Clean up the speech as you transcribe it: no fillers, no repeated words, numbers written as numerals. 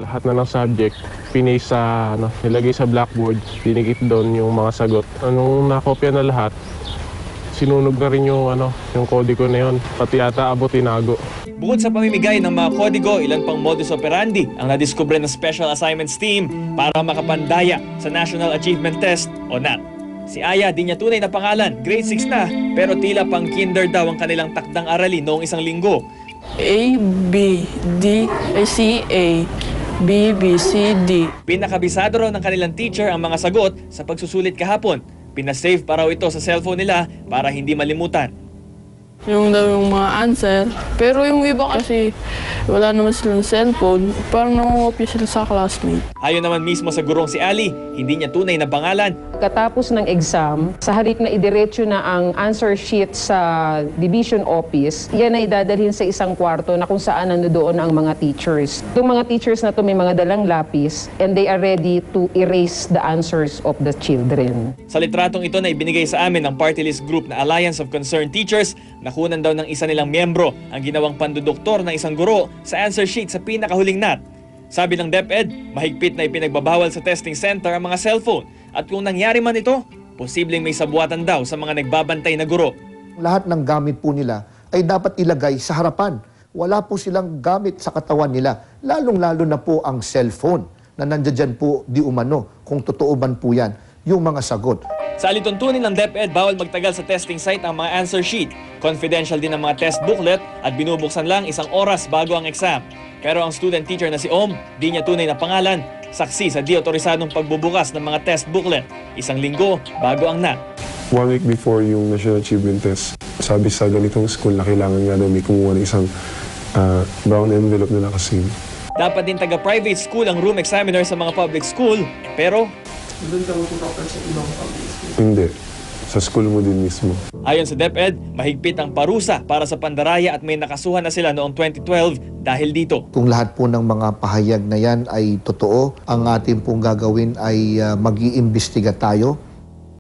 Lahat na ng subject, pinis sa, nilagay sa blackboard, dinikit doon yung mga sagot. Anong nakopya na lahat, sinunog na rin yung, yung kodigo na yun, pati yata abot tinago. Bukod sa pamimigay ng mga kodigo, ilan pang modus operandi ang nadiskubre ng Special Assignments Team para makapandaya sa National Achievement Test o NAT. Si Aya, di niya tunay na pangalan, grade 6 na, pero tila pang kinder daw ang kanilang takdang aralin noong isang linggo. A, B, D, C, A, B, B, C, D. Pinakabisado raw ng kanilang teacher ang mga sagot sa pagsusulit kahapon. Pinasave pa raw ito sa cellphone nila para hindi malimutan. Yung mga answer. Pero yung iba kasi wala naman silang cellphone, parang nangungopia sila sa classmate. Ayon naman mismo sa gurong si Ali, hindi niya tunay na pangalan. Katapos ng exam, sa halip na idiretso na ang answer sheet sa division office, yan ay dadalhin sa isang kwarto na kung saan nandoon ang mga teachers. Itong mga teachers na to may mga dalang lapis and they are ready to erase the answers of the children. Sa litratong ito na ibinigay sa amin ng party list group na Alliance of Concerned Teachers, nakunan daw ng isa nilang miyembro ang ginawang panduduktor ng isang guro sa answer sheet sa pinakahuling NAT. Sabi ng DepEd, mahigpit na ipinagbabawal sa testing center ang mga cellphone at kung nangyari man ito, posibleng may sabuatan daw sa mga nagbabantay na guro. Lahat ng gamit po nila ay dapat ilagay sa harapan. Wala po silang gamit sa katawan nila, lalong-lalo na po ang cellphone na nandiyan po di umano kung totoo ban po yan, yung mga sagot. Sa alituntunin ng DepEd, bawal magtagal sa testing site ang mga answer sheet. Confidential din ang mga test booklet at binubuksan lang 1 oras bago ang exam. Pero ang student teacher na si Om, di niya tunay na pangalan, saksi sa di otorisadong pagbubukas ng mga test booklet. 1 linggo bago ang NAT. 1 week before yung National Achievement Test, sabi sa ganitong school na kailangan nga daw may kumuha ng isang brown envelope na nakasim. Dapat din taga-private school ang room examiner sa mga public school, pero Doon ka magpupunta sa ibang public school? Hindi. Sa school mo din mismo. ayon sa DepEd, mahigpit ang parusa para sa pandaraya at may nakasuhan na sila noong 2012 dahil dito. Kung lahat po ng mga pahayag na yan ay totoo, ang ating pong gagawin ay mag-iimbestiga tayo